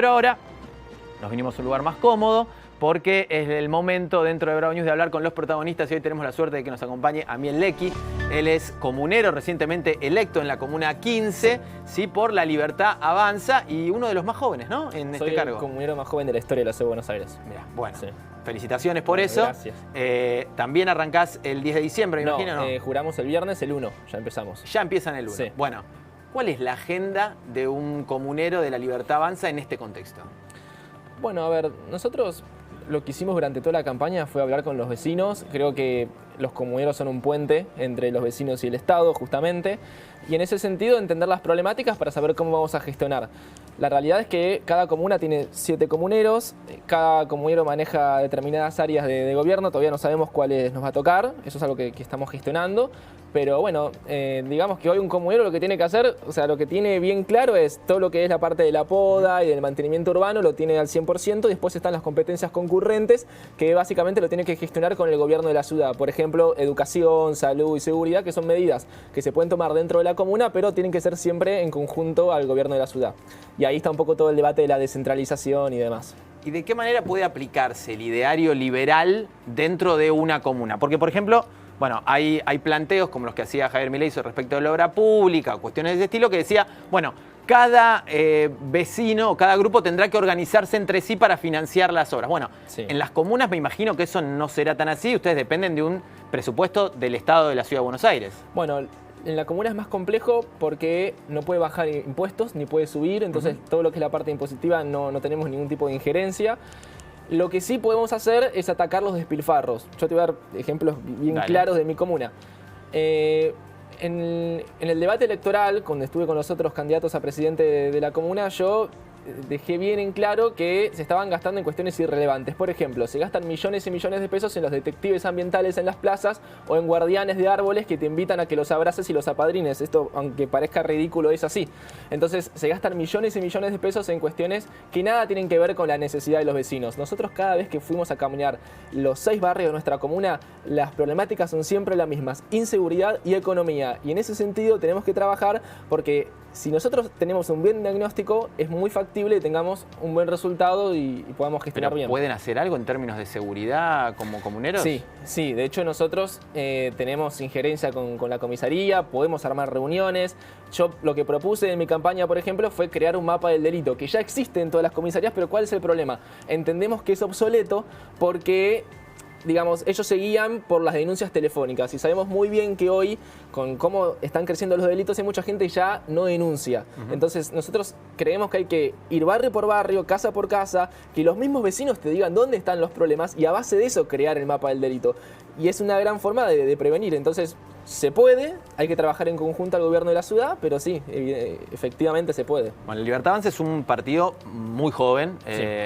Pero ahora nos vinimos a un lugar más cómodo porque es el momento dentro de Bravo News de hablar con los protagonistas y hoy tenemos la suerte de que nos acompañe Amiel Lecky. Él es comunero recientemente electo en la Comuna 15, ¿sí? Por La Libertad Avanza y uno de los más jóvenes, ¿no? En este cargo. Soy el comunero más joven de la historia de la Ciudad de Buenos Aires. Mirá, bueno, sí. Felicitaciones por eso. Gracias. También arrancás el 10 de diciembre, me imagino, ¿no? Juramos el viernes, el 1, ya empezamos. Ya empiezan el 1. Sí. Bueno, ¿cuál es la agenda de un comunero de La Libertad Avanza en este contexto? Bueno, a ver, nosotros lo que hicimos durante toda la campaña fue hablar con los vecinos. Creo que los comuneros son un puente entre los vecinos y el Estado, justamente. Y en ese sentido, entender las problemáticas para saber cómo vamos a gestionar. La realidad es que cada comuna tiene 7 comuneros, cada comunero maneja determinadas áreas de gobierno, todavía no sabemos cuáles nos va a tocar, eso es algo que estamos gestionando. Pero bueno, digamos que hoy un comunero lo que tiene que hacer, o sea, lo que tiene bien claro es todo lo que es la parte de la poda y del mantenimiento urbano, lo tiene al 100%, y después están las competencias concurrentes que básicamente lo tiene que gestionar con el gobierno de la ciudad. Por ejemplo, educación, salud y seguridad, que son medidas que se pueden tomar dentro de la comuna, pero tienen que ser siempre en conjunto al gobierno de la ciudad. Y ahí está un poco todo el debate de la descentralización y demás. ¿Y de qué manera puede aplicarse el ideario liberal dentro de una comuna? Porque, por ejemplo, bueno, hay planteos como los que hacía Javier Milei respecto de la obra pública, cuestiones de ese estilo, que decía, bueno, cada vecino o cada grupo tendrá que organizarse entre sí para financiar las obras. Bueno, sí. En las comunas me imagino que eso no será tan así, ustedes dependen de un presupuesto del Estado de la Ciudad de Buenos Aires. Bueno, en la comuna es más complejo porque no puede bajar impuestos ni puede subir, entonces todo lo que es la parte impositiva no tenemos ningún tipo de injerencia. Lo que sí podemos hacer es atacar los despilfarros. Yo te voy a dar ejemplos bien claros de mi comuna. En el debate electoral, cuando estuve con los otros candidatos a presidente de la comuna, yo dejé bien en claro que se estaban gastando en cuestiones irrelevantes. Por ejemplo, se gastan millones y millones de pesos en los detectives ambientales en las plazas o en guardianes de árboles que te invitan a que los abraces y los apadrines. Esto, aunque parezca ridículo, es así. Entonces, se gastan millones y millones de pesos en cuestiones que nada tienen que ver con la necesidad de los vecinos. Nosotros, cada vez que fuimos a caminar los 6 barrios de nuestra comuna, las problemáticas son siempre las mismas: inseguridad y economía. Y en ese sentido tenemos que trabajar porque si nosotros tenemos un buen diagnóstico, es muy factible que tengamos un buen resultado y podamos gestionar bien. ¿Pueden hacer algo en términos de seguridad como comuneros? Sí. De hecho, nosotros tenemos injerencia con la comisaría, podemos armar reuniones. Yo lo que propuse en mi campaña, por ejemplo, fue crear un mapa del delito, que ya existe en todas las comisarías, pero ¿cuál es el problema? Entendemos que es obsoleto porque, digamos, ellos se guían por las denuncias telefónicas y sabemos muy bien que hoy, con cómo están creciendo los delitos, hay mucha gente que ya no denuncia. Entonces, nosotros creemos que hay que ir barrio por barrio, casa por casa, que los mismos vecinos te digan dónde están los problemas y a base de eso crear el mapa del delito. Y es una gran forma de prevenir. Entonces, se puede, hay que trabajar en conjunto al gobierno de la ciudad, pero sí, efectivamente se puede. Bueno, Libertad Avanza es un partido muy joven,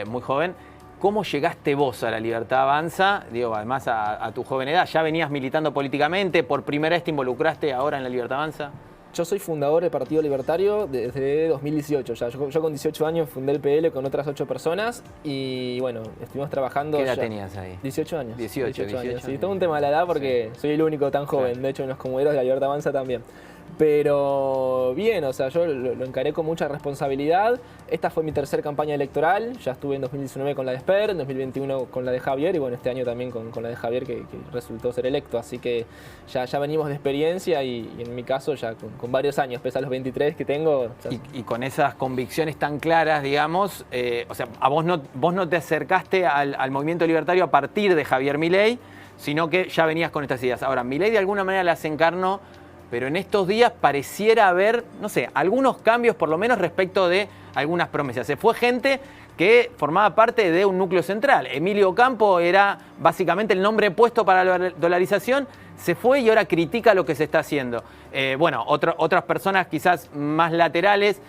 muy joven. ¿Cómo llegaste vos a La Libertad Avanza? Digo, además a tu joven edad, ¿ya venías militando políticamente? ¿Por primera vez te involucraste ahora en La Libertad Avanza? Yo soy fundador del Partido Libertario desde 2018. Ya. Yo con 18 años fundé el PL con otras 8 personas y bueno, estuvimos trabajando. ¿Qué edad tenías ahí? 18 años. 18 años. Sí, todo un tema de la edad porque soy el único tan joven. Claro. De hecho, en los comuneros de La Libertad Avanza también. Pero bien, o sea, yo lo encaré con mucha responsabilidad. Esta fue mi tercera campaña electoral. Ya estuve en 2019 con la de Esper, en 2021 con la de Javier y bueno, este año también con la de Javier que resultó ser electo. Así que ya venimos de experiencia y en mi caso ya con varios años, pese a los 23 que tengo. Y con esas convicciones tan claras, digamos, o sea, vos no te acercaste al movimiento libertario a partir de Javier Milei, sino que ya venías con estas ideas. Ahora, Milei de alguna manera las encarnó, pero en estos días pareciera haber, no sé, algunos cambios por lo menos respecto de algunas promesas. Se fue gente que formaba parte de un núcleo central. Emilio Campo era básicamente el nombre puesto para la dolarización, se fue y ahora critica lo que se está haciendo. Bueno, otras personas quizás más laterales,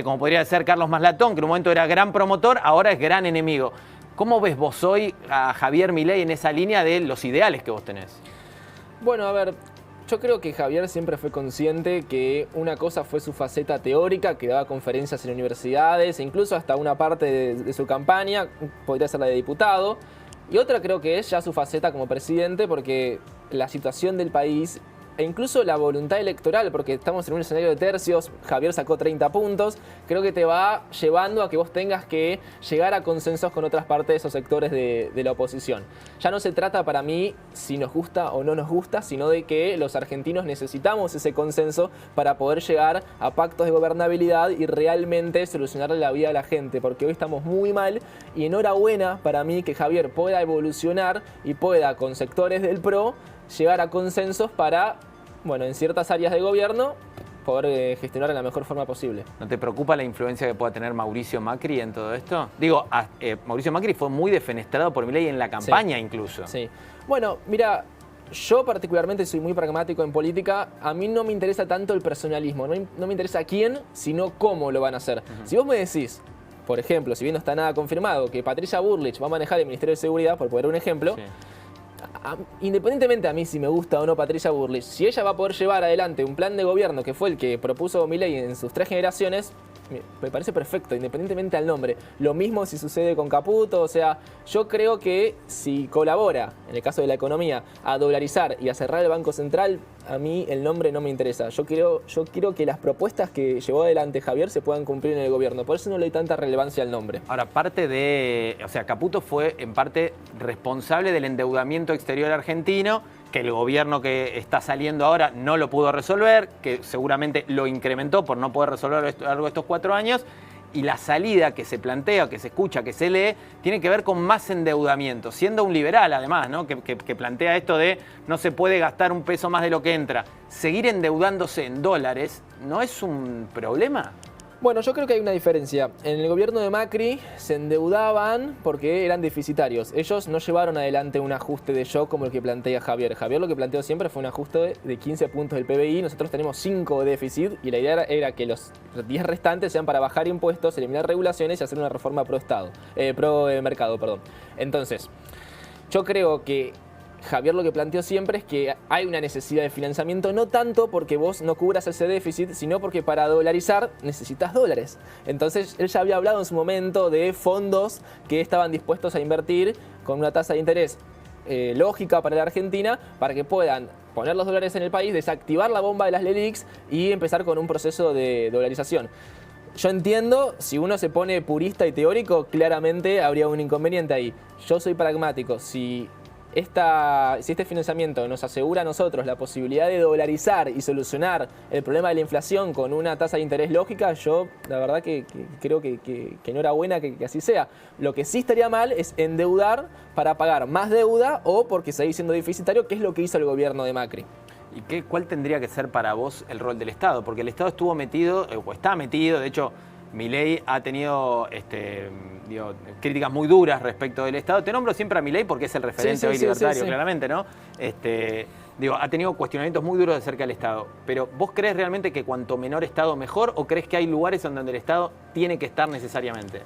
como podría ser Carlos Maslatón, que en un momento era gran promotor, ahora es gran enemigo. ¿Cómo ves vos hoy a Javier Milei en esa línea de los ideales que vos tenés? Bueno, a ver, yo creo que Javier siempre fue consciente que una cosa fue su faceta teórica, que daba conferencias en universidades, e incluso hasta una parte de su campaña, podría ser la de diputado, y otra creo que es ya su faceta como presidente, porque la situación del país e incluso la voluntad electoral, porque estamos en un escenario de tercios, Javier sacó 30 puntos, creo que te va llevando a que vos tengas que llegar a consensos con otras partes o sectores de la oposición. Ya no se trata para mí si nos gusta o no nos gusta, sino de que los argentinos necesitamos ese consenso para poder llegar a pactos de gobernabilidad y realmente solucionarle la vida a la gente, porque hoy estamos muy mal y enhorabuena para mí que Javier pueda evolucionar y pueda con sectores del PRO llegar a consensos para, bueno, en ciertas áreas de gobierno poder gestionar de la mejor forma posible. ¿No te preocupa la influencia que pueda tener Mauricio Macri en todo esto? Digo, Mauricio Macri fue muy defenestrado por Milei en la campaña incluso. Sí. Bueno, mira, yo particularmente soy muy pragmático en política. A mí no me interesa tanto el personalismo, no me interesa quién, sino cómo lo van a hacer. Si vos me decís, por ejemplo, si bien no está nada confirmado, que Patricia Bullrich va a manejar el Ministerio de Seguridad, por poner un ejemplo, independientemente a mí si me gusta o no Patricia Bullrich, si ella va a poder llevar adelante un plan de gobierno que fue el que propuso Milei en sus 3 generaciones, me parece perfecto, independientemente al nombre. Lo mismo si sucede con Caputo, o sea, yo creo que si colabora, en el caso de la economía, a dolarizar y a cerrar el Banco Central, a mí el nombre no me interesa. Yo quiero que las propuestas que llevó adelante Javier se puedan cumplir en el gobierno, por eso no le doy tanta relevancia al nombre. Ahora, Caputo fue en parte responsable del endeudamiento exterior argentino, que el gobierno que está saliendo ahora no lo pudo resolver, que seguramente lo incrementó por no poder resolverlo a lo largo de estos 4 años, y la salida que se plantea, que se escucha, que se lee, tiene que ver con más endeudamiento, siendo un liberal además, ¿no? que plantea esto de no se puede gastar un peso más de lo que entra. ¿Seguir endeudándose en dólares no es un problema? Bueno, yo creo que hay una diferencia. En el gobierno de Macri se endeudaban porque eran deficitarios. Ellos no llevaron adelante un ajuste de shock como el que plantea Javier. Javier lo que planteó siempre fue un ajuste de 15 puntos del PBI. Nosotros tenemos 5 de déficit y la idea era que los 10 restantes sean para bajar impuestos, eliminar regulaciones y hacer una reforma pro mercado, perdón. Entonces, yo creo que Javier lo que planteó siempre es que hay una necesidad de financiamiento, no tanto porque vos no cubras ese déficit, sino porque para dolarizar necesitas dólares. Entonces él ya había hablado en su momento de fondos que estaban dispuestos a invertir con una tasa de interés lógica para la Argentina, para que puedan poner los dólares en el país, desactivar la bomba de las LELIQs y empezar con un proceso de dolarización. Yo entiendo, si uno se pone purista y teórico, claramente habría un inconveniente ahí. Yo soy pragmático. Si este financiamiento nos asegura a nosotros la posibilidad de dolarizar y solucionar el problema de la inflación con una tasa de interés lógica, yo la verdad que creo que enhorabuena que así sea. Lo que sí estaría mal es endeudar para pagar más deuda o porque seguir siendo deficitario, que es lo que hizo el gobierno de Macri. ¿Y cuál tendría que ser para vos el rol del Estado? Porque el Estado estuvo metido, o está metido, de hecho, Milei ha tenido críticas muy duras respecto del Estado. Te nombro siempre a Milei porque es el referente hoy libertario, claramente, ¿no? Ha tenido cuestionamientos muy duros acerca del Estado. Pero ¿vos crees realmente que cuanto menor Estado mejor o crees que hay lugares en donde el Estado tiene que estar necesariamente?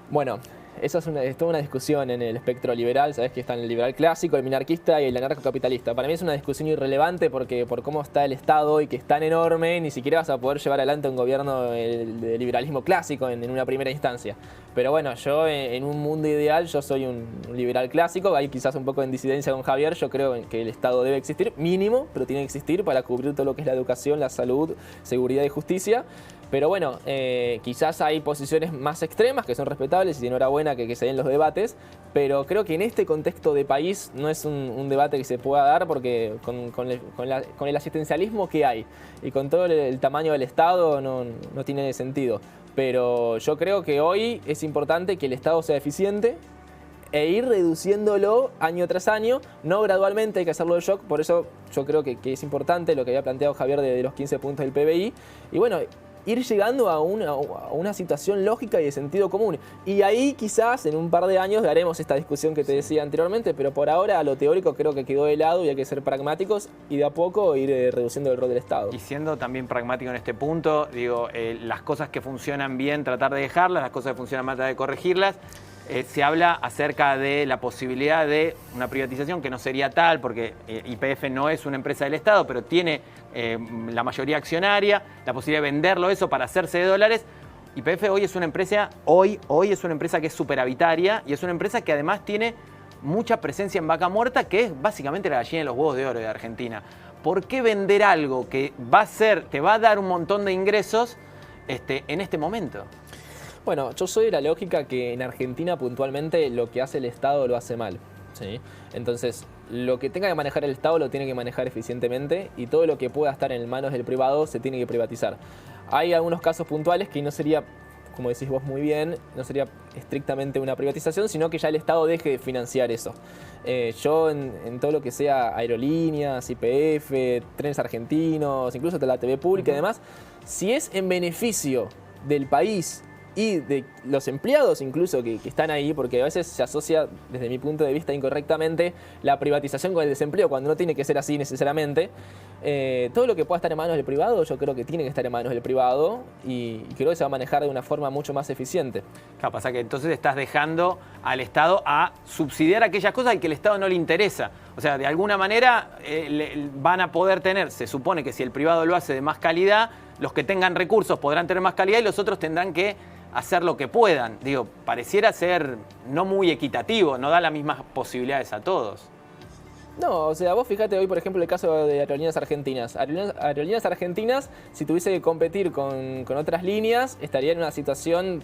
Bueno, esa es toda una discusión en el espectro liberal. Sabés que está en el liberal clásico, el minarquista y el anarcocapitalista. Para mí es una discusión irrelevante porque por cómo está el Estado hoy, que es tan enorme, ni siquiera vas a poder llevar adelante un gobierno de liberalismo clásico en una primera instancia. Pero bueno, yo en un mundo ideal, yo soy un liberal clásico, hay quizás un poco en disidencia con Javier. Yo creo que el Estado debe existir, mínimo, pero tiene que existir para cubrir todo lo que es la educación, la salud, seguridad y justicia. Pero bueno, quizás hay posiciones más extremas que son respetables y enhorabuena que se den los debates, pero creo que en este contexto de país no es un debate que se pueda dar porque con el asistencialismo que hay y con todo el tamaño del Estado no tiene sentido. Pero yo creo que hoy es importante que el Estado sea eficiente e ir reduciéndolo año tras año, no gradualmente, hay que hacerlo de shock. Por eso yo creo que es importante lo que había planteado Javier de los 15 puntos del PBI. Y bueno, ir llegando a una situación lógica y de sentido común. Y ahí quizás en un par de años daremos esta discusión que te decía anteriormente, pero por ahora a lo teórico creo que quedó de lado y hay que ser pragmáticos y de a poco ir reduciendo el rol del Estado. Y siendo también pragmático en este punto, las cosas que funcionan bien tratar de dejarlas, las cosas que funcionan mal tratar de corregirlas. Se habla acerca de la posibilidad de una privatización que no sería tal, porque YPF no es una empresa del Estado, pero tiene la mayoría accionaria, la posibilidad de venderlo eso para hacerse de dólares. YPF hoy es una empresa, hoy es una empresa que es superavitaria y es una empresa que además tiene mucha presencia en Vaca Muerta, que es básicamente la gallina de los huevos de oro de Argentina. ¿por qué vender algo que te va a dar un montón de ingresos en este momento? Bueno, yo soy de la lógica que en Argentina puntualmente lo que hace el Estado lo hace mal, ¿sí? Entonces, lo que tenga que manejar el Estado lo tiene que manejar eficientemente y todo lo que pueda estar en manos del privado se tiene que privatizar. Hay algunos casos puntuales que no sería, como decís vos muy bien, no sería estrictamente una privatización, sino que ya el Estado deje de financiar eso. Yo en todo lo que sea aerolíneas, YPF, trenes argentinos, incluso la TV pública y demás, si es en beneficio del país y de los empleados incluso que están ahí, porque a veces se asocia, desde mi punto de vista incorrectamente, la privatización con el desempleo, cuando no tiene que ser así necesariamente. Todo lo que pueda estar en manos del privado, yo creo que tiene que estar en manos del privado y creo que se va a manejar de una forma mucho más eficiente. Claro, pasa que entonces estás dejando al Estado a subsidiar aquellas cosas que el Estado no le interesa. O sea, de alguna manera van a poder tener, se supone que si el privado lo hace de más calidad, los que tengan recursos podrán tener más calidad y los otros tendrán que hacer lo que puedan. Digo, pareciera ser no muy equitativo, no da las mismas posibilidades a todos. No, o sea, vos fíjate hoy, por ejemplo, el caso de Aerolíneas Argentinas. Aerolíneas Argentinas, si tuviese que competir con otras líneas, estaría en una situación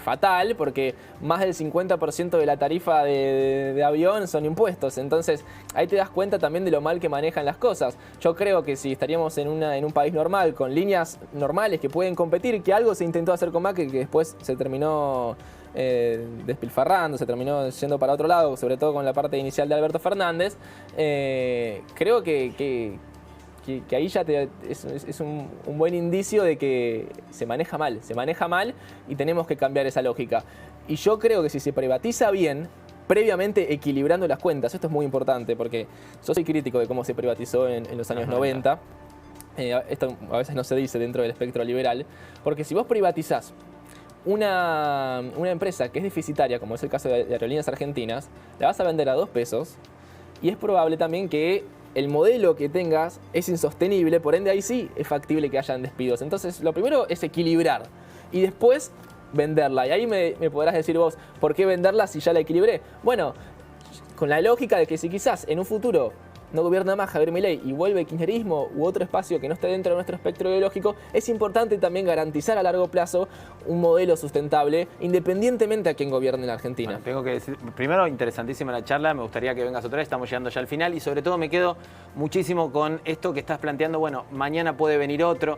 fatal, porque más del 50% de la tarifa de avión son impuestos. Entonces, ahí te das cuenta también de lo mal que manejan las cosas. Yo creo que si estaríamos en un país normal, con líneas normales que pueden competir, que algo se intentó hacer con Macri, que después se terminó despilfarrando, se terminó yendo para otro lado, sobre todo con la parte inicial de Alberto Fernández, creo que ahí ya es un buen indicio de que se maneja mal y tenemos que cambiar esa lógica. Y yo creo que si se privatiza bien, previamente equilibrando las cuentas, esto es muy importante porque yo soy crítico de cómo se privatizó en los años 90, esto a veces no se dice dentro del espectro liberal, porque si vos privatizás una empresa que es deficitaria, como es el caso de Aerolíneas Argentinas, la vas a vender a 2 pesos y es probable también que el modelo que tengas es insostenible, por ende ahí sí es factible que hayan despidos. Entonces lo primero es equilibrar y después venderla. Y ahí me podrás decir vos, ¿por qué venderla si ya la equilibré? Bueno, con la lógica de que si quizás en un futuro no gobierna más Javier Milei y vuelve el kirchnerismo u otro espacio que no esté dentro de nuestro espectro ideológico, es importante también garantizar a largo plazo un modelo sustentable independientemente a quién gobierne en la Argentina. Bueno, tengo que decir, primero, interesantísima la charla, me gustaría que vengas otra vez, estamos llegando ya al final y sobre todo me quedo muchísimo con esto que estás planteando, bueno, mañana puede venir otro.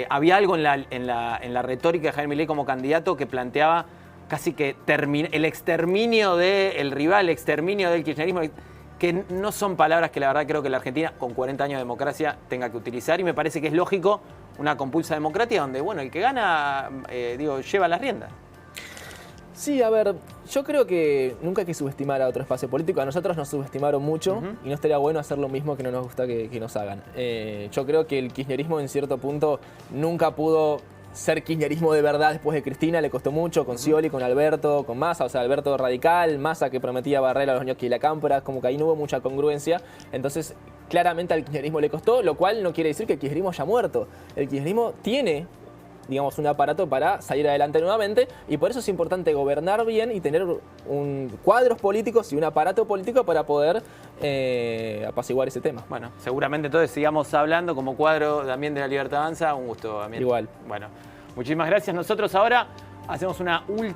Había algo en la retórica de Javier Milei como candidato que planteaba casi que el exterminio del rival, el exterminio del kirchnerismo, que no son palabras que la verdad creo que la Argentina, con 40 años de democracia, tenga que utilizar y me parece que es lógico una compulsa democracia donde, bueno, el que gana, lleva las riendas. Sí, a ver, yo creo que nunca hay que subestimar a otro espacio político. A nosotros nos subestimaron mucho y no estaría bueno hacer lo mismo que no nos gusta que nos hagan. Yo creo que el kirchnerismo en cierto punto nunca pudo ser kirchnerismo de verdad después de Cristina, le costó mucho, con Scioli, con Alberto, con Massa, o sea, Alberto radical, Massa que prometía barrer a los ñoquis y la cámpora, como que ahí no hubo mucha congruencia. Entonces, claramente al kirchnerismo le costó, lo cual no quiere decir que el kirchnerismo haya muerto. El kirchnerismo tiene, digamos, un aparato para salir adelante nuevamente y por eso es importante gobernar bien y tener cuadros políticos y un aparato político para poder apaciguar ese tema. Bueno, seguramente entonces sigamos hablando como cuadro también de La Libertad Avanza. Un gusto, Damián. Igual. Bueno, muchísimas gracias. Nosotros ahora hacemos una última